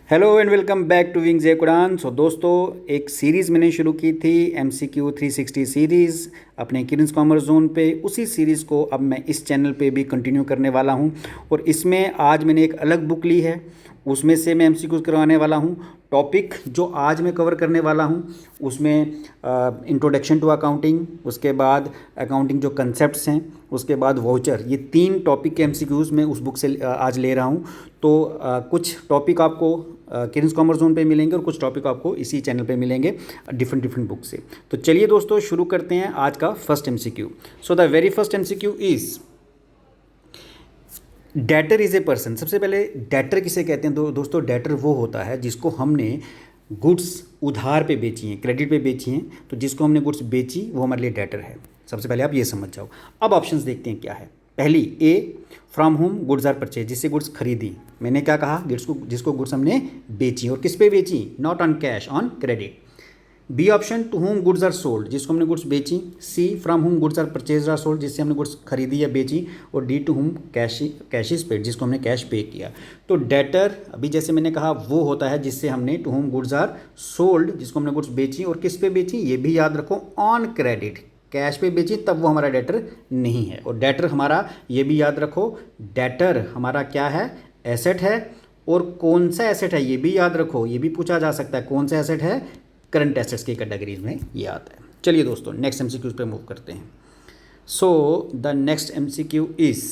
Hello and welcome back to wings कुरान। So दोस्तों, एक सीरीज़ मैंने शुरू की थी MCQ 360 सीरीज़ अपने किड्स कॉमर्स जोन पे। उसी सीरीज़ को अब मैं इस चैनल पे भी कंटिन्यू करने वाला हूँ और इसमें आज मैंने एक अलग बुक ली है, उसमें से मैं MCQ करवाने वाला हूँ। टॉपिक जो आज मैं कवर करने वाला हूँ उसमें इंट्रोडक्शन टू अकाउंटिंग, उसके बाद अकाउंटिंग जो कंसेप्ट्स हैं, उसके बाद वाउचर, ये 3 टॉपिक के MCQs मैं उस बुक से आज ले रहा हूँ। तो कुछ टॉपिक आपको किड्स कॉमर्स जोन पे मिलेंगे और कुछ टॉपिक आपको इसी चैनल पे मिलेंगे डिफरेंट बुक से। तो चलिए दोस्तों, शुरू करते हैं आज का first MCQ। So the very first MCQ is debtor is a person. सबसे पहले डेटर किसे कहते हैं? दोस्तों, डेटर वो होता है जिसको हमने गुड्स उधार पे बेची हैं, क्रेडिट पे बेची हैं। तो जिसको हमने गुड्स बेची वो हमारे लिए डेटर है। सबसे पहले आप ये समझ जाओ। अब ऑप्शंस देखते हैं क्या है। पहली A, from home goods are purchase, जिससे गुड्स खरीदी। मैंने क्या कहा? जिसको गुड्स हमने बेची। और किस पे बेची? Not on cash, on credit. B option, to home goods are sold, जिसको हमने गुड्स बेची। C, from home goods are purchase or sold, जिससे हमने गुड्स खरीदी या बेची। और D, to home cash is paid, जिसको हमने कैश पे किया। तो डेटर, अभी जैसे मैंने कहा, वो होता है जिससे हमने to home goods are sold, जिसको हमने गुड्स बेची। और किस पे बेची ये भी याद रखो, ऑन क्रेडिट, कैश पे बेची तब वो हमारा डेटर नहीं है। और डेटर हमारा, ये भी याद रखो, डेटर हमारा क्या है? एसेट है। और कौन सा एसेट है ये भी याद रखो, ये भी पूछा जा सकता है कौन सा एसेट है? करंट एसेट्स की कैटेगरीज में ये आता है। चलिए दोस्तों, नेक्स्ट MCQ पे मूव करते हैं। So the next MCQ is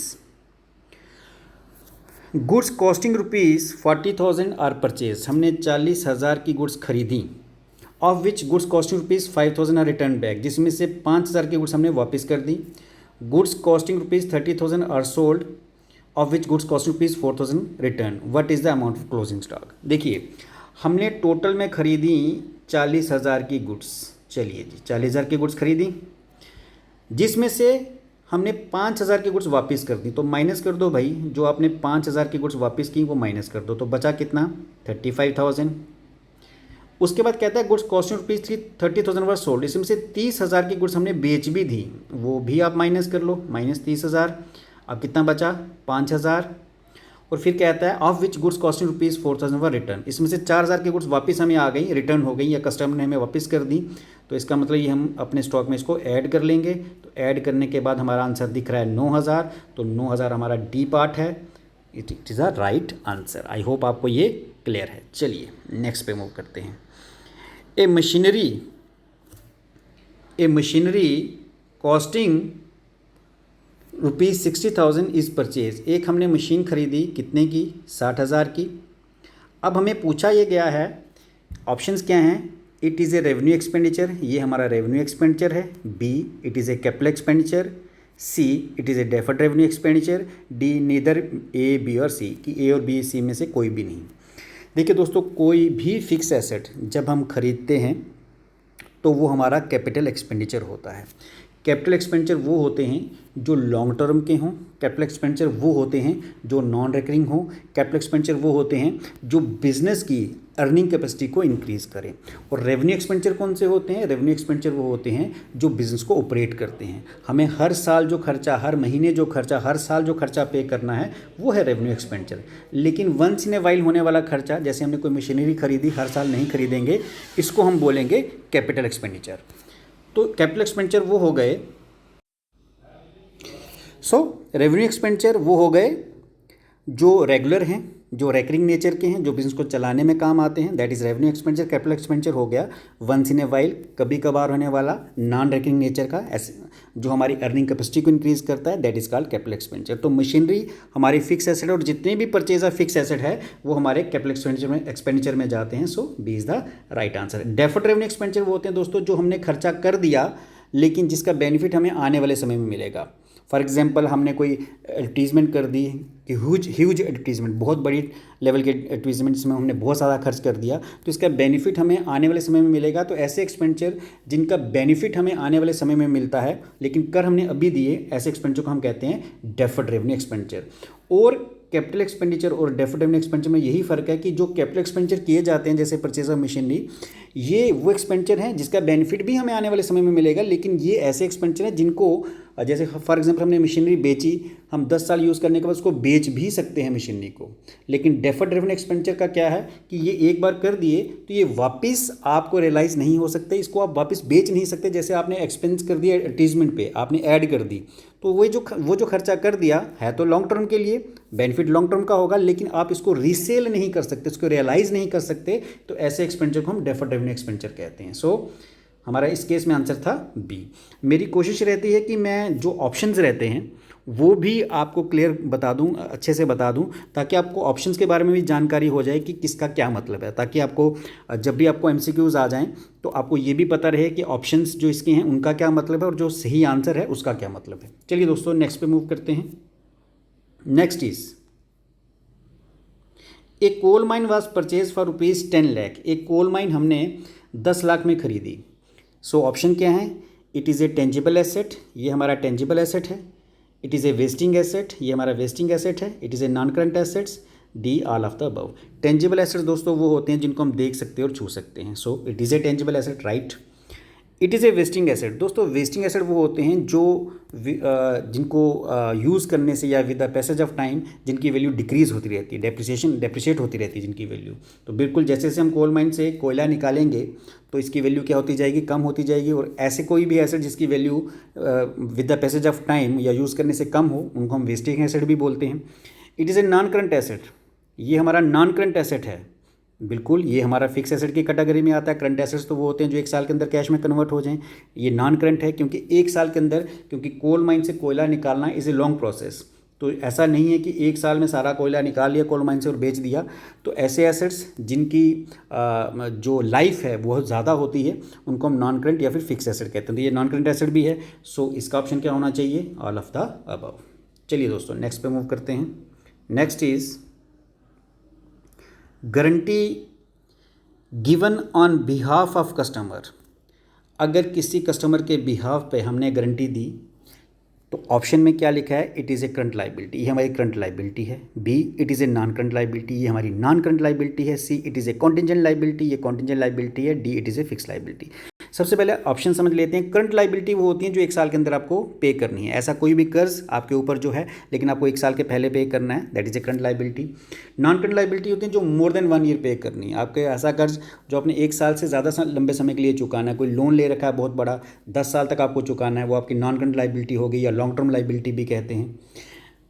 goods costing ₹40,000 are purchase. हमने 40,000 की गुड्स खरीदी। Of which goods costing ₹5,000 are return back, जिसमें से 5,000 की गुड्स हमने वापस कर दी। Goods costing ₹30,000 are sold, of which goods costing ₹4,000 return. What is the amount of closing stock? देखिए, हमने टोटल में खरीदी 40,000 की गुड्स। चलिए जी, 40,000 की गुड्स खरीदी, जिसमें से हमने 5,000 की गुड्स वापस कर दी। तो माइनस कर दो भाई, जो आपने 5,000 की गुड्स वापस की वो माइनस कर दो, तो बचा कितना? 35,000। उसके बाद कहता है गुड्स कॉस्टिंग ₹30,000 वर सोल्ड, इसमें से 30,000 की गुड्स हमने बेच भी दी, वो भी आप माइनस कर लो, माइनस 30,000। अब कितना बचा? 5,000। और फिर कहता है of which goods costing ₹4,000 were return, इसमें से 4,000 की गुड्स वापस हमें आ गई, रिटर्न हो गई या कस्टमर ने हमें वापस कर दी। तो इसका मतलब ये हम अपने स्टॉक में इसको ऐड कर लेंगे। तो ऐड करने के बाद हमारा आंसर दिख रहा है 9,000। तो 9,000 हमारा डी पार्ट है। It is a right answer. I hope आपको ये क्लियर है। चलिए नेक्स्ट पे मूव करते हैं। ए मशीनरी कॉस्टिंग ₹60,000 इज़ परचेज। एक हमने मशीन खरीदी, कितने की? 60,000 की। अब हमें पूछा ये गया है, ऑप्शंस क्या हैं? It is a revenue expenditure, ये हमारा रेवेन्यू एक्सपेंडिचर है। B, it is a capital expenditure. C, it is a deferred revenue expenditure. D, neither A, B और सी, कि ए और बी, सी में से कोई भी नहीं। देखिए दोस्तों, कोई भी फिक्स एसेट जब हम खरीदते हैं तो वो हमारा कैपिटल एक्सपेंडिचर होता है। कैपिटल एक्सपेंडिचर वो होते हैं जो लॉन्ग टर्म के हों, कैपिटल एक्सपेंडिचर वो होते हैं जो नॉन रिकरिंग हों, कैपिटल एक्सपेंडिचर वो होते हैं जो बिजनेस की अर्निंग कैपेसिटी को इंक्रीज़ करें। और रेवेन्यू एक्सपेंडिचर कौन से होते हैं? रेवेन्यू एक्सपेंडिचर वो होते हैं जो बिज़नेस को ऑपरेट करते हैं। हमें हर साल जो खर्चा, हर महीने जो खर्चा, हर साल जो खर्चा पे करना है वो है रेवेन्यू एक्सपेंडिचर। लेकिन वंस इन ए वाइल होने वाला खर्चा, जैसे हमने कोई मशीनरी खरीदी, हर साल नहीं खरीदेंगे, इसको हम बोलेंगे कैपिटल एक्सपेंडिचर। तो कैपिटल एक्सपेंडिचर वो हो गए। रेवेन्यू एक्सपेंडिचर वो हो गए जो रेगुलर हैं, जो रेकरिंग नेचर के हैं, जो बिजनेस को चलाने में काम आते हैं, that is revenue expenditure. Capital expenditure हो गया वंस इन ए वाइल, कभी कभार होने वाला, नॉन रेकरिंग नेचर का, जो हमारी अर्निंग कैपेसिटी को इंक्रीज़ करता है, that is called capital expenditure. तो मशीनरी हमारी फिक्स एसेट है और जितने भी परचेज ऑफ फिक्स एसेट है वो हमारे कैपिटल एक्सपेंडिचर में जाते हैं। So B is the right answer. Deferred revenue expenditure वो होते हैं दोस्तों जो हमने खर्चा कर दिया लेकिन जिसका बेनिफिट हमें आने वाले समय में मिलेगा। फॉर एग्जांपल, हमने कोई एडवर्टीजमेंट कर दी कि ह्यूज एडवर्टीजमेंट, बहुत बड़ी लेवल के एडवर्टीजमेंट, जिसमें हमने बहुत ज़्यादा खर्च कर दिया, तो इसका बेनिफिट हमें आने वाले समय में मिलेगा। तो ऐसे एक्सपेंडिचर जिनका बेनिफिट हमें आने वाले समय में मिलता है लेकिन कर हमने अभी दिए, ऐसे एक्सपेंडिचर को हम कहते हैं डेफर्ड रेवेन्यू एक्सपेंडिचर। और कैपिटल एक्सपेंडिचर और डेफर्ड रेवेन्यू एक्सपेंडिचर में यही फ़र्क है कि जो कैपिटल एक्सपेंडिचर किए जाते हैं, जैसे परचेज ऑफ मशीनरी, ये वो एक्सपेंडिचर हैं जिसका बेनिफिट भी हमें आने वाले समय में मिलेगा, लेकिन ये ऐसे एक्सपेंडिचर हैं जिनको जैसे फॉर एग्जांपल हमने मशीनरी बेची, हम 10 साल यूज़ करने के बाद उसको बेच भी सकते हैं मशीनरी को। लेकिन डेफर्ड रेवेन्यू एक्सपेंडिचर का क्या है कि ये एक बार कर दिए तो ये वापस आपको रियलाइज़ नहीं हो सकते, इसको आप वापस बेच नहीं सकते। जैसे आपने एक्सपेंस कर दिया एडवर्टीजमेंट पे, आपने ऐड कर दी, तो वो जो खर्चा कर दिया है तो लॉन्ग टर्म के लिए बेनिफिट लॉन्ग टर्म का होगा, लेकिन आप इसको रीसेल नहीं कर सकते, इसको रियलाइज़ नहीं कर सकते, तो ऐसे एक्सपेंडिचर को हम डेफर्ड रेवेन्यू एक्सपेंडिचर कहते हैं। सो हमारा इस केस में आंसर था बी। मेरी कोशिश रहती है कि मैं जो ऑप्शंस रहते हैं वो भी आपको क्लियर बता दूं, अच्छे से बता दूं, ताकि आपको ऑप्शंस के बारे में भी जानकारी हो जाए कि किसका क्या मतलब है, ताकि आपको जब भी आपको एमसीक्यूज़ आ जाएं तो आपको ये भी पता रहे कि ऑप्शंस जो इसके हैं उनका क्या मतलब है और जो सही आंसर है उसका क्या मतलब है। चलिए दोस्तों नेक्स्ट पे मूव करते हैं। Next is a coal mine was purchase for ₹10 lakh. एक कोल माइन हमने 10 लाख में खरीदी। सो ऑप्शन क्या है? It is A tangible asset, ये हमारा टेंजिबल एसेट है। It is A wasting asset, ये हमारा वेस्टिंग एसेट है। It is a non current assets, D all of the above. Tangible assets दोस्तों वो होते हैं जिनको हम देख सकते हैं और छू सकते हैं। So it is A tangible asset, right. It is A wasting asset, दोस्तों वेस्टिंग एसेट वो होते हैं जो जिनको यूज़ करने से या with the passage of time जिनकी वैल्यू डिक्रीज़ होती रहती है, डेप्रिशिएट होती रहती है जिनकी वैल्यू। तो बिल्कुल जैसे जैसे हम कोल माइन से कोयला निकालेंगे तो इसकी वैल्यू क्या होती जाएगी? कम होती जाएगी। और ऐसे कोई भी एसेट जिसकी value with the passage of time या यूज़ करने से कम हो उनको हम वेस्टिंग एसेट भी बोलते हैं। It is a non current asset, ये हमारा नॉन करंट एसेट है। बिल्कुल ये हमारा फिक्स एसेट की कैटेगरी में आता है। करंट एसेट्स तो वो होते हैं जो 1 साल के अंदर कैश में कन्वर्ट हो जाएं। ये नॉन करंट है क्योंकि 1 साल के अंदर, क्योंकि कोल माइन से कोयला निकालना इज़ ए लॉन्ग प्रोसेस। तो ऐसा नहीं है कि 1 साल में सारा कोयला निकाल लिया कोल माइन से और बेच दिया। तो ऐसे एसेट्स जिनकी जो लाइफ है वो ज़्यादा होती है उनको हम नॉन करंट या फिर फिक्स एसेट कहते हैं। तो ये नॉन करंट एसेट भी है। सो इसका ऑप्शन क्या होना चाहिए? All of the above. चलिए दोस्तों नेक्स्ट पे मूव करते हैं। Next is guarantee given on behalf of customer. अगर किसी कस्टमर के बिहाफ पे हमने गारंटी दी तो ऑप्शन में क्या लिखा है? It is a current liability, ये हमारी करंट लाइबिलिटी है। B, it is a non current liability, ये हमारी नॉन करंट लाइबिलिटी है। C, it is a contingent liability, ये कॉन्टिजेंट लाइबिलिटी है। D, it is a fix liability. सबसे पहले ऑप्शन समझ लेते हैं। करंट लाइबिलिटी वो होती है जो 1 साल के अंदर आपको पे करनी है। ऐसा कोई भी कर्ज आपके ऊपर जो है लेकिन आपको 1 साल के पहले पे करना है, that is a current liability. Non current liability होती है जो मोर देन 1 ईयर पे करनी है। आपके ऐसा कर्ज जो आपने 1 साल से ज़्यादा लंबे समय के लिए चुकाना है, कोई लोन ले रखा है बहुत बड़ा 10 साल तक आपको चुकाना है, वो आपकी नॉन करंट लाइबिलिटी होगी या लॉन्ग टर्म लाइबिलिटी भी कहते हैं।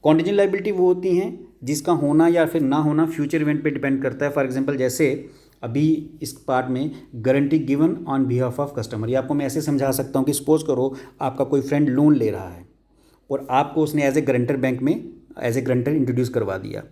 कॉन्टिजेंट लाइबिलिटी वो होती हैं जिसका होना या फिर ना होना फ्यूचर इवेंट पे डिपेंड करता है। फॉर एग्जांपल जैसे अभी इस पार्ट में guarantee given on behalf of customer, ये आपको मैं ऐसे समझा सकता हूँ कि सपोज करो आपका कोई फ्रेंड लोन ले रहा है और आपको उसने एज ए गारंटर बैंक में एज ए गारंटर इंट्रोड्यूस करवा दिया।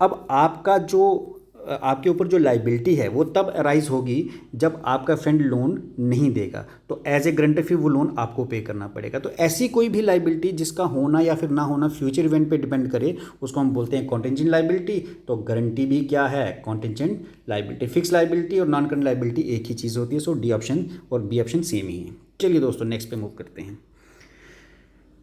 अब आपका जो आपके ऊपर जो लाइबिलिटी है वो तब अराइज होगी जब आपका फ्रेंड लोन नहीं देगा, तो एज ए गारंटर फिर वो लोन आपको पे करना पड़ेगा। तो ऐसी कोई भी लाइबिलिटी जिसका होना या फिर ना होना फ्यूचर इवेंट पे डिपेंड करे उसको हम बोलते हैं कॉन्टिजेंट लाइबिलिटी। तो गारंटी भी क्या है? Contingent liability. फिक्स लाइबिलिटी और नॉन करंट लाइबिलिटी एक ही चीज़ होती है। सो डी ऑप्शन और बी ऑप्शन सेम ही है। चलिए दोस्तों नेक्स्ट पे मूव करते हैं।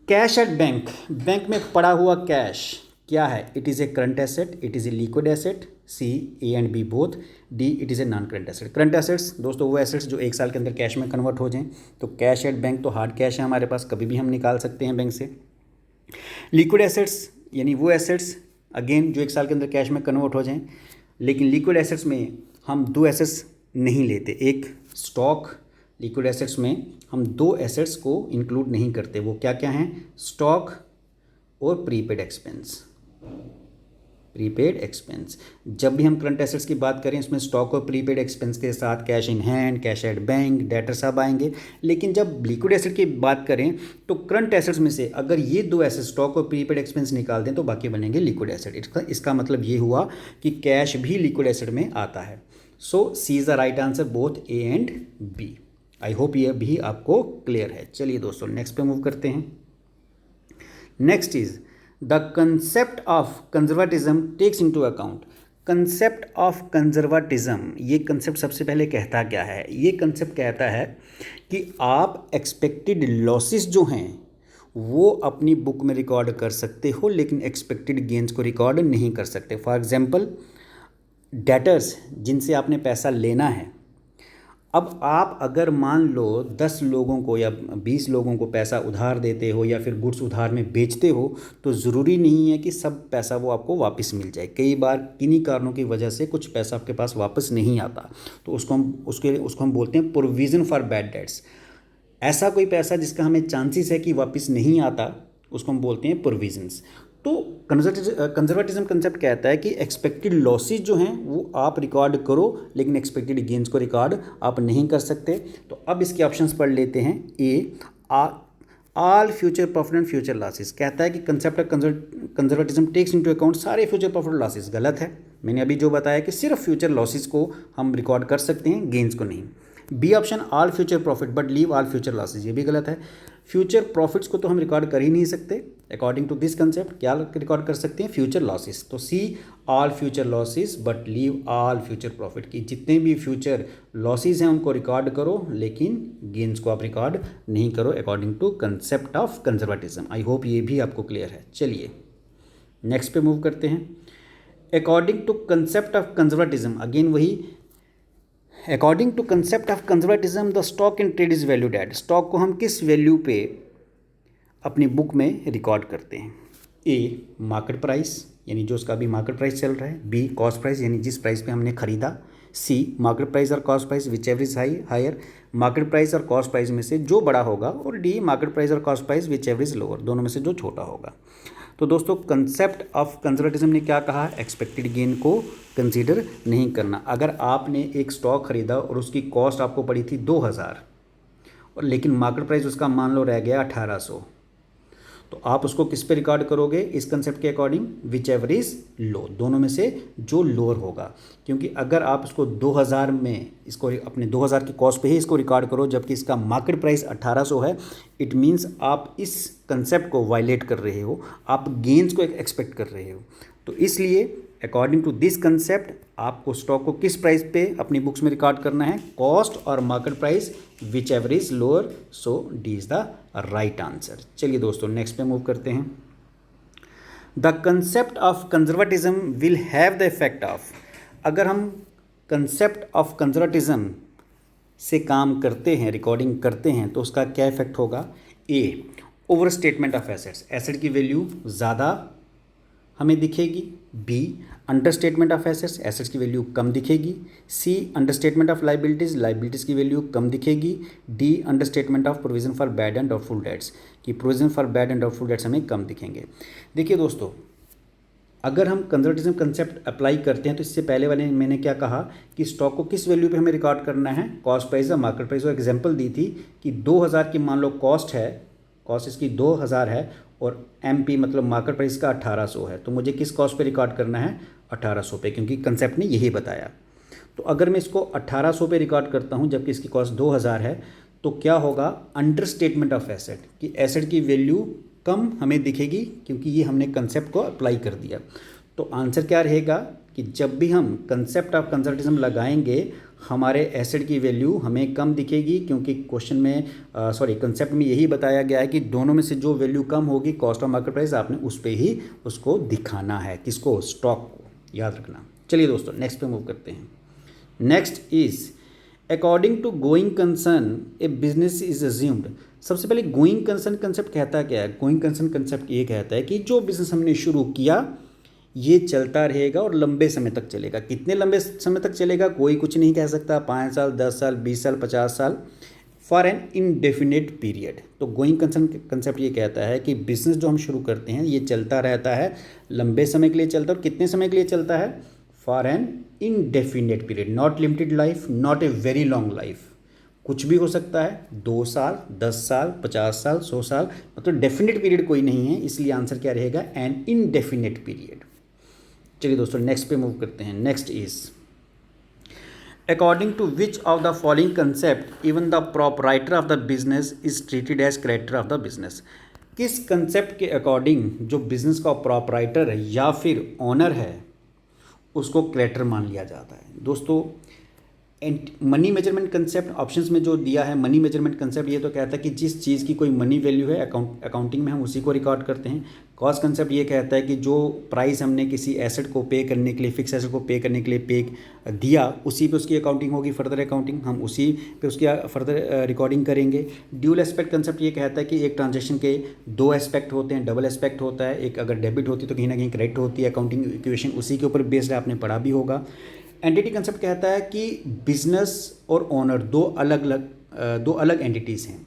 कैश एट बैंक, बैंक में पड़ा हुआ कैश क्या है? It is a current asset, it is a liquid asset. C, A and B both. D, it is a non current asset. Current assets दोस्तों वो एसेट्स जो 1 साल के अंदर कैश में कन्वर्ट हो जाएं। तो कैश एट बैंक तो हार्ड कैश है हमारे पास, कभी भी हम निकाल सकते हैं बैंक से। लिक्विड एसेट्स यानी वो एसेट्स अगेन जो 1 साल के अंदर कैश में कन्वर्ट हो जाएं। लेकिन लिक्विड एसेट्स में हम 2 एसेट्स नहीं लेते। एक स्टॉक, लिक्विड एसेट्स में हम 2 एसेट्स को इंक्लूड नहीं करते। वो क्या क्या हैं? स्टॉक और प्रीपेड एक्सपेंस। प्रीपेड एक्सपेंस, जब भी हम करंट एसेट्स की बात करें इसमें स्टॉक और प्रीपेड एक्सपेंस के साथ cash in hand, cash at bank, debtor सब आएंगे। लेकिन जब लिक्विड एसेट की बात करें तो करंट एसेट्स में से अगर ये 2 एसेट स्टॉक और प्रीपेड एक्सपेंस निकाल दें तो बाकी बनेंगे लिक्विड एसेट। इसका मतलब ये हुआ कि कैश भी लिक्विड एसेट में आता है। So C is the right answer both A and B. I hope ये भी आपको क्लियर है। चलिए दोस्तों नेक्स्ट पे मूव करते हैं। Next is the concept of conservatism takes into account. Concept of conservatism, ये कंसेप्ट सबसे पहले कहता क्या है? ये कंसेप्ट कहता है कि आप एक्सपेक्टेड लॉसेस जो हैं वो अपनी बुक में रिकॉर्ड कर सकते हो लेकिन एक्सपेक्टेड गेंस को रिकॉर्ड नहीं कर सकते। फॉर एग्जांपल डेटर्स जिनसे आपने पैसा लेना है, अब आप अगर मान लो 10 लोगों को या 20 लोगों को पैसा उधार देते हो या फिर गुड्स उधार में बेचते हो, तो ज़रूरी नहीं है कि सब पैसा वो आपको वापस मिल जाए। कई बार किन्हीं कारणों की वजह से कुछ पैसा आपके पास वापस नहीं आता, तो उसको हम बोलते हैं प्रोविज़न फॉर बैड डेट्स। ऐसा कोई पैसा जिसका हमें चांसेस है कि वापस नहीं आता, उसको हम बोलते हैं प्रोविजंस। तो कंजर्वेटिज्म कंसेप्ट कहता है कि एक्सपेक्टेड लॉसेज जो हैं वो आप रिकॉर्ड करो, लेकिन एक्सपेक्टेड गेंस को रिकॉर्ड आप नहीं कर सकते। तो अब इसके ऑप्शंस पढ़ लेते हैं। A, all future profit and future losses कहता है कि concept of conservatism takes into account सारे फ्यूचर प्रॉफिट लॉसेस। गलत है। मैंने अभी जो बताया कि सिर्फ फ्यूचर लॉसेस को हम रिकॉर्ड कर सकते हैं, गेंस को नहीं। B option all future profit but leave all future losses, ये भी गलत है। फ्यूचर प्रॉफिट्स को तो हम रिकॉर्ड कर ही नहीं सकते। अकॉर्डिंग टू दिस कंसेप्ट क्या रिकॉर्ड कर सकते हैं? Future losses. तो C all future losses but leave all future profit, की जितने भी फ्यूचर लॉसेस हैं उनको रिकॉर्ड करो, लेकिन गेन्स को आप रिकॉर्ड नहीं करो, according to concept of conservatism. I hope ये भी आपको क्लियर है। चलिए नेक्स्ट पे मूव करते हैं। According to concept of conservatism, again वही, according to concept of conservatism the stock in trade is valued at. Stock को हम किस वैल्यू पे अपनी बुक में रिकॉर्ड करते हैं? ए, मार्केट प्राइस, यानी जो उसका अभी मार्केट प्राइस चल रहा है। बी, कॉस्ट प्राइस, यानी जिस प्राइस पे हमने खरीदा। सी, मार्केट प्राइस और cost price whichever is higher, market price और कॉस्ट प्राइस में से जो बड़ा होगा। और डी, मार्केट प्राइस और cost price whichever is lower, दोनों में से जो छोटा होगा। तो दोस्तों कंसेप्ट ऑफ कंजर्वेटिज्म ने क्या कहा? एक्सपेक्टेड गेन को कंसीडर नहीं करना। अगर आपने एक स्टॉक खरीदा और उसकी कॉस्ट आपको पड़ी थी 2000 और लेकिन मार्केट प्राइस उसका मान लो रह गया 1800, तो आप उसको किस पे रिकॉर्ड करोगे? इस कंसेप्ट के according which ever is low, दोनों में से जो लोअर होगा। क्योंकि अगर आप इसको 2000 में, इसको अपने 2000 की कॉस्ट पे ही इसको रिकॉर्ड करो जबकि इसका मार्केट प्राइस 1800 है, इट मीन्स आप इस कंसेप्ट को वायलेट कर रहे हो, आप गेन्स को एक्सपेक्ट कर रहे हो। तो इसलिए अकॉर्डिंग टू दिस कंसेप्ट आपको स्टॉक को किस प्राइस पे अपनी बुक्स में रिकॉर्ड करना है? कॉस्ट और market price whichever is lower. So D is the right answer. चलिए दोस्तों नेक्स्ट पे मूव करते हैं। The concept of conservatism will have the effect of, अगर हम कंसेप्ट ऑफ कंजर्वेटिज्म से काम करते हैं, रिकॉर्डिंग करते हैं, तो उसका क्या इफेक्ट होगा? A, over statement of assets, asset की वैल्यू ज़्यादा हमें दिखेगी। B, under statement of assets, assets की वैल्यू कम दिखेगी। C, under statement of liabilities, liabilities की वैल्यू कम दिखेगी। D, under statement of provision for bad and doubtful debts, कि provision for bad and doubtful debts हमें कम दिखेंगे। देखिए दोस्तों, अगर हम कंजर्वेटिज्म कंसेप्ट अप्लाई करते हैं तो इससे पहले वाले मैंने क्या कहा कि स्टॉक को किस वैल्यू पे हमें रिकॉर्ड करना है? कॉस्ट प्राइस या मार्केट प्राइस। और एग्जांपल दी थी कि 2000 की मान लो कॉस्ट है, कॉस्ट इसकी 2000 है और MP मतलब मार्केट प्राइस का 1800 है, तो मुझे किस कॉस्ट पे रिकॉर्ड करना है? 1800 पे, क्योंकि कंसेप्ट ने यही बताया। तो अगर मैं इसको 1800 पे रिकॉर्ड करता हूँ जबकि इसकी कॉस्ट 2000 है, तो क्या होगा? अंडर स्टेटमेंट ऑफ एसेट, कि एसेट की वैल्यू कम हमें दिखेगी क्योंकि ये हमने कंसेप्ट को अप्लाई कर दिया। तो आंसर क्या रहेगा कि जब भी हम कंसेप्ट ऑफ कंजर्वेटिज्म लगाएंगे हमारे एसेट की वैल्यू हमें कम दिखेगी, क्योंकि क्वेश्चन में कंसेप्ट में यही बताया गया है कि दोनों में से जो वैल्यू कम होगी, कॉस्ट और मार्केट प्राइस, आपने उस पर ही उसको दिखाना है। किसको? स्टॉक को, याद रखना। चलिए दोस्तों नेक्स्ट पे मूव करते हैं। Next is according to going concern a business is assumed. सबसे पहले गोइंग कंसर्न कंसेप्ट कहता क्या है? गोइंग कंसर्न कंसेप्ट ये कहता है कि जो बिजनेस हमने शुरू किया ये चलता रहेगा और लंबे समय तक चलेगा। कितने लंबे समय तक चलेगा कोई कुछ नहीं कह सकता, 5 साल, 10 साल, 20 साल, 50 साल, फॉर एन इनडेफिनेट पीरियड। तो गोइंग कंसर्न कंसेप्ट ये कहता है कि बिजनेस जो हम शुरू करते हैं ये चलता रहता है, लंबे समय के लिए चलता है। और कितने समय के लिए चलता है? For an indefinite period, not limited life, not a very long life. कुछ भी हो सकता है, 2 साल, 10 साल, 50 साल, 100 साल, मतलब डेफिनेट पीरियड कोई नहीं है। इसलिए आंसर क्या रहेगा? An indefinite period. चलिए दोस्तों नेक्स्ट पे मूव करते हैं। Next is according to which of the following concept even the proprietor of the business is treated as creditor of the business. किस कंसेप्ट के अकॉर्डिंग जो बिजनेस का प्रोपराइटर है या फिर ओनर है उसको क्रेडिटर मान लिया जाता है? दोस्तों मनी मेजरमेंट कंसेप्ट ऑप्शंस में जो दिया है, मनी मेजरमेंट कंसेप्ट ये तो कहता है कि जिस चीज़ की कोई मनी वैल्यू है अकाउंटिंग में हम उसी को रिकॉर्ड करते हैं। कॉस्ट कंसेप्ट ये कहता है कि जो प्राइस हमने किसी एसेट को पे करने के लिए, फिक्स एसेट को पे करने के लिए पे दिया, उसी पे उसकी अकाउंटिंग होगी, फर्दर अकाउंटिंग हम उसी पे उसकी फर्दर रिकॉर्डिंग करेंगे। ड्यूल एस्पेक्ट कंसेप्ट ये कहता है कि एक ट्रांजेक्शन के दो एस्पेक्ट होते हैं, डबल एस्पेक्ट होता है, एक अगर डेबिट होती है तो कहीं ना कहीं क्रेडिट होती है, अकाउंटिंग इक्वेशन उसी के ऊपर बेस्ड है, आपने पढ़ा भी होगा। एंटिटी कंसेप्ट कहता है कि बिजनेस और ओनर दो अलग एंटिटीज़ हैं।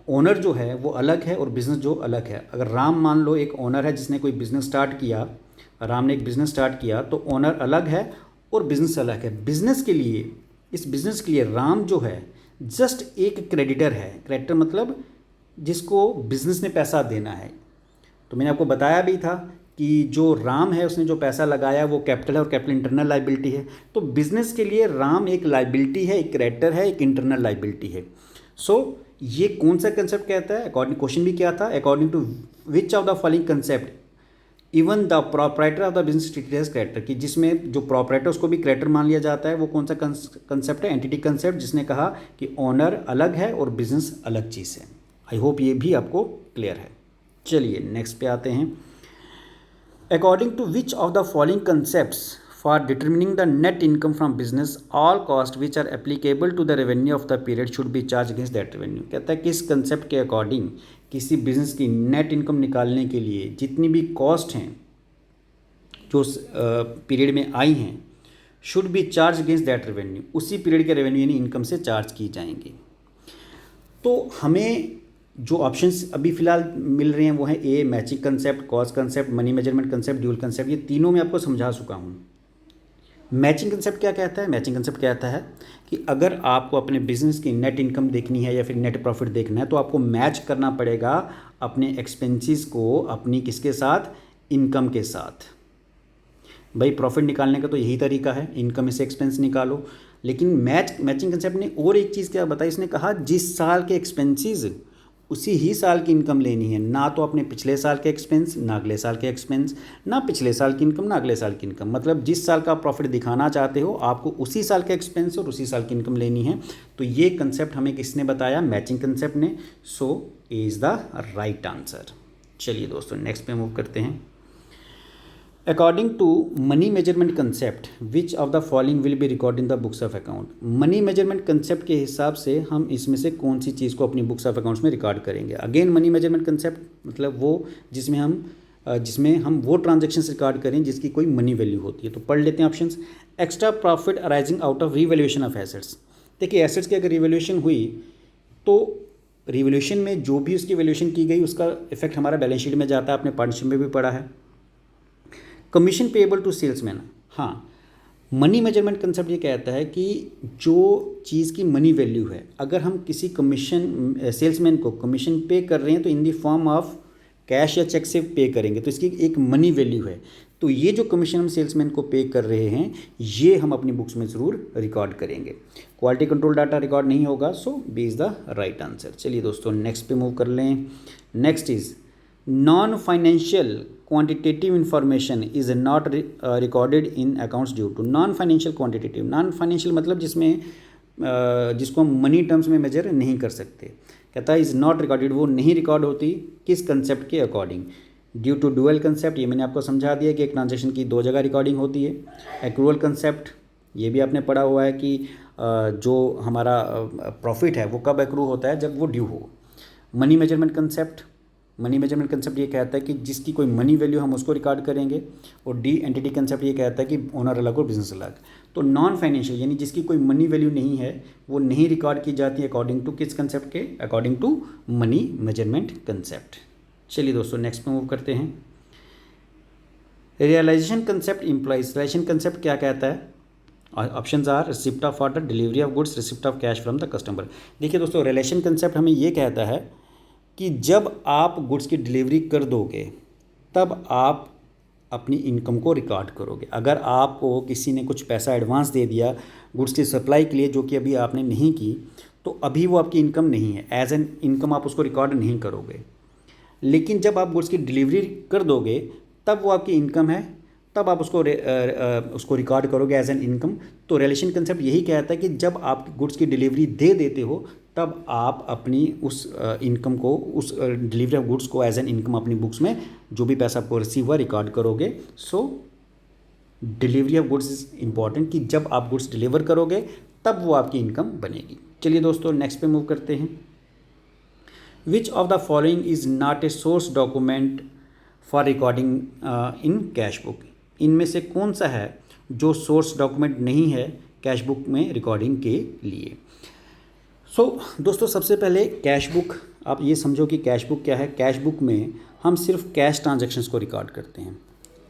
ओनर जो है वो अलग है और बिज़नेस जो अलग है। अगर राम मान लो एक ओनर है जिसने कोई बिज़नेस स्टार्ट किया, राम ने एक बिज़नेस स्टार्ट किया, तो ओनर अलग है और बिज़नेस अलग है। बिज़नेस के लिए, इस बिज़नेस के लिए राम जो है जस्ट एक क्रेडिटर है। क्रेडिटर मतलब जिसको बिज़नेस ने पैसा देना है। तो मैंने आपको बताया भी था कि जो राम है उसने जो पैसा लगाया वो कैपिटल है और कैपिटल इंटरनल लाइबिलिटी है। तो बिजनेस के लिए राम एक लाइबिलिटी है, एक क्रेडिटर है, एक इंटरनल लाइबिलिटी है। सो ये कौन सा कंसेप्ट कहता है? अकॉर्डिंग, क्वेश्चन भी क्या था, according to which of the following concept even the proprietor of the business treated as creditor, कि जिसमें जो प्रोप्राइटर उसको भी क्रेडिटर मान लिया जाता है। वो कौन सा कंसेप्ट है? एंटिटी कंसेप्ट, जिसने कहा कि ओनर अलग है और बिजनेस अलग चीज़ है। आई होप ये भी आपको क्लियर है। चलिए नेक्स्ट पे आते हैं। According to which of the following concepts for determining the net income from business, all costs which are applicable to the revenue of the period should be charged against that revenue। कहता है किस concept के according किसी business की net income निकालने के लिए जितनी भी कॉस्ट हैं जो पीरियड में आई हैं, should be charge against that revenue, उसी पीरियड के रेवेन्यू यानी इनकम से चार्ज की जाएंगी। तो हमें जो ऑप्शंस अभी फिलहाल मिल रहे हैं वो है A matching concept, cost concept, money measurement concept, dual concept. ये तीनों मैं आपको समझा चुका हूँ। मैचिंग कंसेप्ट क्या कहता है? मैचिंग कंसेप्ट कहता है कि अगर आपको अपने बिजनेस की नेट इनकम देखनी है या फिर नेट प्रॉफिट देखना है तो आपको मैच करना पड़ेगा अपने एक्सपेंसेस को अपनी किसके साथ? इनकम के साथ। भाई प्रॉफिट निकालने का तो यही तरीका है, इनकम से एक्सपेंस निकालो। लेकिन मैचिंग कंसेप्ट ने और एक चीज़ क्या बताई, इसने कहा जिस साल के एक्सपेंसेस उसी ही साल की इनकम लेनी है, ना तो अपने पिछले साल के एक्सपेंस, ना अगले साल के एक्सपेंस, ना पिछले साल की इनकम, ना अगले साल की इनकम। मतलब जिस साल का प्रॉफिट दिखाना चाहते हो आपको उसी साल के एक्सपेंस और उसी साल की इनकम लेनी है। तो ये कंसेप्ट हमें किसने बताया? मैचिंग कंसेप्ट ने। So A is the right answer. चलिए दोस्तों नेक्स्ट पे मूव करते हैं। According to money measurement concept which of the following will be record in the books of account. Money measurement concept के हिसाब से हम इसमें से कौन सी चीज़ को अपनी बुक्स ऑफ अकाउंट्स में रिकॉर्ड करेंगे? अगेन मनी मेजरमेंट कंसेप्ट मतलब वो जिसमें हम वो ट्रांजेक्शन्स रिकॉर्ड करें जिसकी कोई मनी वैल्यू होती है। तो पढ़ लेते हैं options. Extra profit arising out of revaluation of assets. देखिए एसेट्स की अगर रिवैल्यूएशन हुई तो रिवैल्यूएशन में जो भी उसकी वैल्यूएशन की गई उसका इफेक्ट हमारा बैलेंस शीट में जाता है, आपने पार्टनरशिप में भी पढ़ा है। Commission payable to salesman. हाँ, मनी मेजरमेंट कंसेप्ट ये कहता है कि जो चीज़ की मनी वैल्यू है, अगर हम किसी सेल्समैन को कमीशन पे कर रहे हैं तो इन दी फॉर्म ऑफ कैश या चेक से पे करेंगे, तो इसकी एक मनी वैल्यू है। तो ये जो कमीशन हम सेल्समैन को पे कर रहे हैं ये हम अपनी बुक्स में ज़रूर रिकॉर्ड करेंगे। क्वालिटी कंट्रोल डाटा रिकॉर्ड नहीं होगा। So B is the right answer. चलिए दोस्तों नेक्स्ट पे मूव कर लें। Next is non financial quantitative information is not recorded in accounts due to. Non financial quantitative, non financial मतलब जिसको हम मनी टर्म्स में मेजर नहीं कर सकते। कहता है इज़ नॉट रिकॉर्डेड, वो नहीं रिकॉर्ड होती किस कंसेप्ट के according? Due to dual concept, ये मैंने आपको समझा दिया कि एक ट्रांजेक्शन की दो जगह रिकॉर्डिंग होती है। एक्रूअल कंसेप्ट, ये भी आपने पढ़ा हुआ है कि जो हमारा प्रॉफिट है वो कब एक्रू होता है? जब वो ड्यू हो। Money measurement concept, money measurement concept ये कहता है कि जिसकी कोई मनी वैल्यू हम उसको रिकॉर्ड करेंगे। और डी एंटिटी कंसेप्ट ये कहता है कि ओनर अलग और बिजनेस अलग। तो नॉन फाइनेंशियल यानी जिसकी कोई मनी वैल्यू नहीं है वो नहीं रिकॉर्ड की जाती है अकॉर्डिंग टू किस कंसेप्ट के? According to money measurement concept. चलिए दोस्तों नेक्स्ट पे मूव करते हैं। Realisation concept implies. Realisation concept क्या कहता है? Options are receipt of order, delivery of goods, receipt of cash from the customer. देखिए दोस्तों रिलेशन कंसेप्ट हमें ये कहता है कि जब आप गुड्स की डिलीवरी कर दोगे तब आप अपनी इनकम को रिकॉर्ड करोगे। अगर आपको किसी ने कुछ पैसा एडवांस दे दिया गुड्स की सप्लाई के लिए जो कि अभी आपने नहीं की, तो अभी वो आपकी इनकम नहीं है, एज एन इनकम आप उसको रिकॉर्ड नहीं करोगे। लेकिन जब आप गुड्स की डिलीवरी कर दोगे तब वो आपकी इनकम है, तब आप उसको रिकॉर्ड करोगे एज एन इनकम। तो रिलेशन कंसेप्ट यही कहता है कि जब आप गुड्स की डिलीवरी दे देते हो तब आप अपनी उस इनकम को, उस डिलीवरी ऑफ गुड्स को एज एन इनकम अपनी बुक्स में जो भी पैसा आपको रिसीव हुआ रिकॉर्ड करोगे। So delivery of goods is important कि जब आप गुड्स डिलीवर करोगे तब वो आपकी इनकम बनेगी। चलिए दोस्तों नेक्स्ट पे मूव करते हैं। विच of the following is not a source document for recording in cash book. इनमें से कौन सा है जो सोर्स डॉक्यूमेंट नहीं है कैश बुक में रिकॉर्डिंग के लिए। दोस्तों सबसे पहले कैश बुक, आप ये समझो कि कैश बुक क्या है। कैश बुक में हम सिर्फ कैश ट्रांजैक्शंस को रिकॉर्ड करते हैं।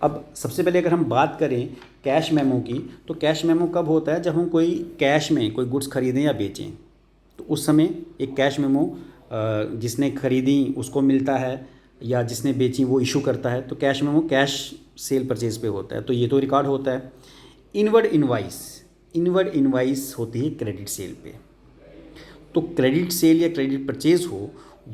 अब सबसे पहले अगर हम बात करें कैश मेमो की, तो कैश मेमो कब होता है, जब हम कोई कैश में कोई गुड्स खरीदें या बेचें, तो उस समय एक कैश मेमो जिसने खरीदी उसको मिलता है या जिसने बेची वो इशू करता है। तो cash memo cash cell purchase पे होता है, तो ये तो रिकॉर्ड होता है। इनवर्ड इनवाइस होती है क्रेडिट सेल पे। तो क्रेडिट सेल या क्रेडिट परचेज हो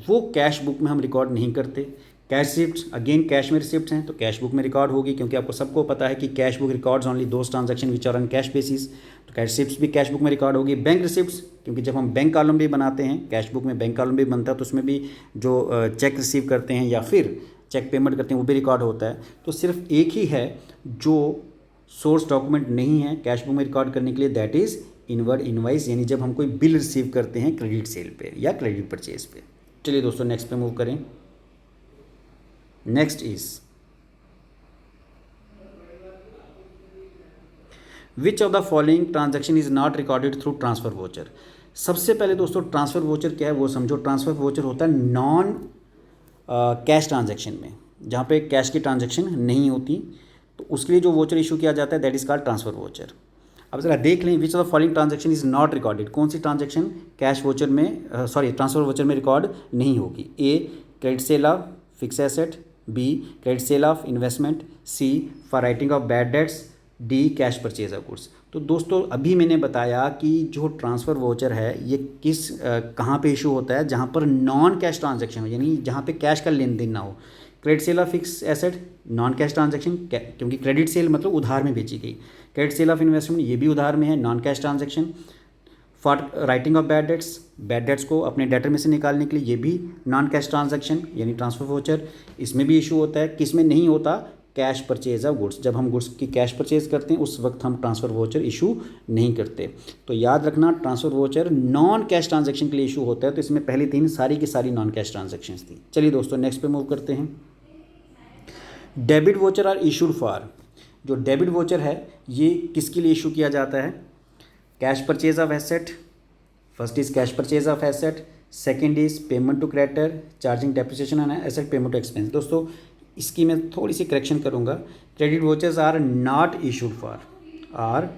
वो कैश बुक में हम रिकॉर्ड नहीं करते। कैश रिसिप्ट, अगेन कैश में रिसिप्ट हैं तो कैश बुक में रिकॉर्ड होगी, क्योंकि आपको सबको पता है कि cash book records only those transaction which are on cash basis. तो कैश रिसिप्ट भी कैश बुक में रिकॉर्ड होगी। बैंक रिसिप्ट्स, क्योंकि जब हम बैंक कॉलम भी बनाते हैं, कैश बुक में बैंक कॉलम भी बनता है, तो उसमें भी जो चेक रिसीव करते हैं या फिर चेक पेमेंट करते हैं वो भी रिकॉर्ड होता है। तो सिर्फ एक ही है जो सोर्स डॉक्यूमेंट नहीं है कैश बुक में रिकॉर्ड करने के लिए, दैट इज़ इनवर्ड इनवाइस, यानी जब हम कोई बिल रिसीव करते हैं क्रेडिट सेल पे या क्रेडिट परचेज पे। चलिए दोस्तों नेक्स्ट पे मूव करें। Next is which of the following transaction is not recorded through transfer voucher. सबसे पहले दोस्तों ट्रांसफर वोचर क्या है वो समझो। ट्रांसफर वोचर होता है नॉन कैश ट्रांजैक्शन में, जहाँ पे कैश की ट्रांजैक्शन नहीं होती, तो उसके लिए जो वोचर इशू किया जाता है that is called transfer voucher. अब जरा देख लें which of the following transaction is not recorded. कौन सी ट्रांजैक्शन कैश वोचर में ट्रांसफर वोचर में रिकॉर्ड नहीं होगी। A credit sale of fix asset, B credit sale of investment, C for writing off bad debts, D cash purchase of goods. तो दोस्तों अभी मैंने बताया कि जो ट्रांसफ़र वोचर है ये कहाँ पे इशू होता है, जहाँ पर नॉन कैश ट्रांजैक्शन हो, यानी जहाँ पे कैश का लेन देन ना हो। Credit sale of fix asset non cash transaction, क्योंकि क्रेडिट सेल मतलब उधार में बेची गई। क्रेडिट सेल ऑफ इन्वेस्टमेंट ये भी उधार में है, non cash transaction. For writing off bad dates को अपने डेटर में से निकालने के लिए ये भी नॉन कैश ट्रांजैक्शन यानी ट्रांसफर वोचर, इसमें भी इशू होता है। किस में नहीं होता, कैश परचेज ऑफ गुड्स। जब हम गुड्स की कैश परचेज करते हैं उस वक्त हम ट्रांसफर वोचर इशू नहीं करते। तो याद रखना transfer voucher non cash transaction के लिए इशू होता है। तो इसमें पहली तीन सारी की सारी नॉन कैश ट्रांजैक्शंस थी। चलिए दोस्तों नेक्स्ट पे मूव करते हैं। Debit voucher are issued for. जो डेबिट वोचर है ये किसके लिए इशू किया जाता है, cash purchase of asset. First is cash purchase of asset, second is payment to creditor, charging depreciation on asset, payment to expense. दोस्तों इसकी मैं थोड़ी सी करेक्शन करूंगा। Credit vouchers are not issued for,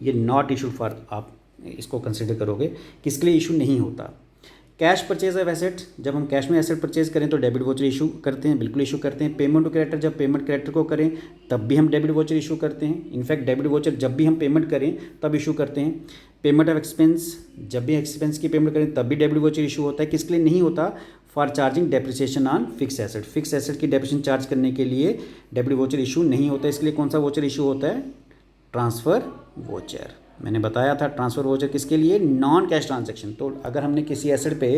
ये नॉट इशूड फॉर आप इसको consider करोगे, किसके लिए इशू नहीं होता। कैश परचेज ऑफ एसेट, जब हम कैश में एसेट परचेज करें तो डेबिट वोचर इशू करते हैं, बिल्कुल इशू करते हैं। पेमेंट टू क्रेडिटर, जब पेमेंट क्रेडिटर को करें तब भी हम डेबिट वोचर इशू करते हैं। इनफैक्ट डेबिट वोचर जब भी हम पेमेंट करें तब इशू करते हैं। पेमेंट ऑफ एक्सपेंस, जब भी एक्सपेंस की पेमेंट करें तब भी डेबिट वोचर इशू होता है। किसके लिए नहीं होता, for charging depreciation on fix asset. Fix asset की डेप्रिसिएशन चार्ज करने के लिए डेबिट वोचर इशू नहीं होता। इसके लिए कौन सा वोचर इशू होता है, ट्रांसफ़र वोचर। मैंने बताया था ट्रांसफ़र वोचर किसके लिए, नॉन कैश ट्रांजैक्शन। तो अगर हमने किसी एसेट पे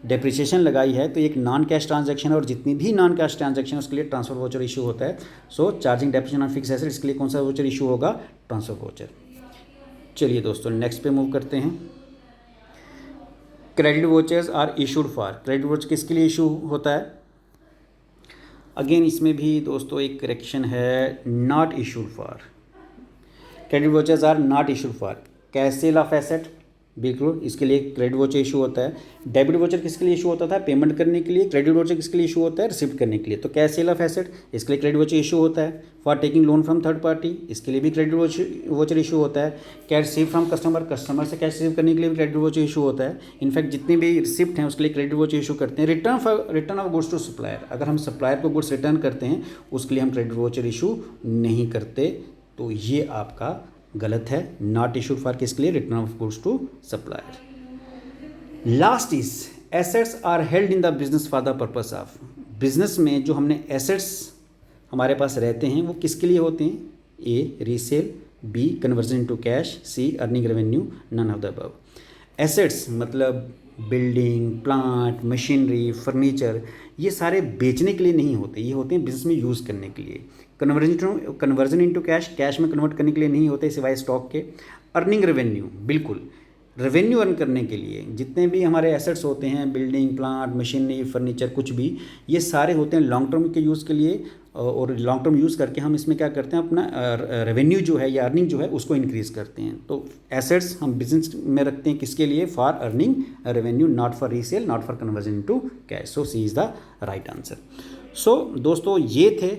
डेप्रिसिएशन लगाई है तो एक नॉन कैश ट्रांजैक्शन, और जितनी भी नॉन कैश ट्रांजैक्शन उसके लिए ट्रांसफ़र वोचर इशू होता है। So charging depreciation on fix asset, इसके लिए कौन सा वोचर इशू होगा, ट्रांसफ़र वोचर। चलिए दोस्तों नेक्स्ट पे मूव करते हैं। Credit vouchers are issued for. Credit voucher किसके लिए इशू होता है, अगेन इसमें भी दोस्तों एक करेक्शन है, not issued for. Credit vouchers are not issued for cash sale of asset, बिल्कुल इसके लिए क्रेडिट वोचर इशू होता है। डेबिट वोचर किसके लिए इशू होता था, पेमेंट करने के लिए। क्रेडिट वोचर किसके लिए इशू होता है, रिसिप्ट करने के लिए। तो कैश सेल ऑफ एसेट, इसके लिए क्रेडिट वोचर इशू होता है। For taking loan from third party, इसके लिए भी क्रेडिट वोचर इशू होता है। Cash receive from customer, customer से कैश रिसीव करने के लिए भी क्रेडिट वोचर इशू होता है। इनफैक्ट जितनी भी रिसिप्ट हैं उसके लिए क्रेडिट वोचर इशू करते हैं। Return of goods to supplier, अगर हम सप्लायर को गुड्स रिटर्न करते हैं उसके लिए हम क्रेडिट वोचर इशू नहीं करते। तो ये आपका गलत है, नॉट इशूड फॉर किसके लिए, return of goods to supplier. Last is assets are held in the business for the purpose of. Business में जो हमने एसेट्स हमारे पास रहते हैं वो किसके लिए होते हैं? A resale, B conversion into cash, C earning revenue, none of the above. Assets मतलब बिल्डिंग, प्लांट, मशीनरी, फर्नीचर, ये सारे बेचने के लिए नहीं होते, ये होते हैं बिजनेस में यूज़ करने के लिए। कन्वर्जन इनटू कैश, कैश में कन्वर्ट करने के लिए नहीं होते सिवाय स्टॉक के। अर्निंग रेवेन्यू, बिल्कुल रेवेन्यू अर्न करने के लिए जितने भी हमारे एसेट्स होते हैं, बिल्डिंग, प्लांट, मशीनरी, फर्नीचर, कुछ भी, ये सारे होते हैं लॉन्ग टर्म के यूज़ के लिए। और लॉन्ग टर्म यूज़ करके हम इसमें क्या करते हैं, अपना रेवेन्यू जो है या अर्निंग जो है उसको इंक्रीज़ करते हैं। तो एसेट्स हम बिजनेस में रखते हैं किसके लिए? For earning revenue, not for resale, not for conversion into cash. So C is the right answer. So दोस्तों ये थे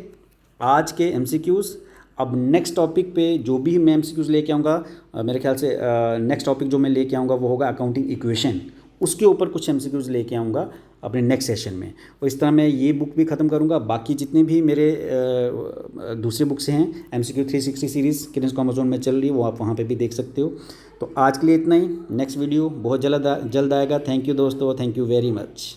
आज के MCQs। अब नेक्स्ट टॉपिक पे जो भी मैं MCQs लेके आऊँगा, मेरे ख्याल से नेक्स्ट टॉपिक जो मैं लेके आऊँगा वो होगा अकाउंटिंग इक्वेशन। उसके ऊपर कुछ MCQs लेके आऊँगा अपने नेक्स्ट सेशन में। और इस तरह मैं ये बुक भी ख़त्म करूँगा। बाकी जितने भी मेरे दूसरे बुक्स हैं MCQ 360 सीरीज़ किरन्स को अमेज़ॉन में चल रही है, वो आप वहाँ पे भी देख सकते हो। तो आज के लिए इतना ही। नेक्स्ट वीडियो बहुत जल्द आएगा। थैंक यू दोस्तों, थैंक यू वेरी मच।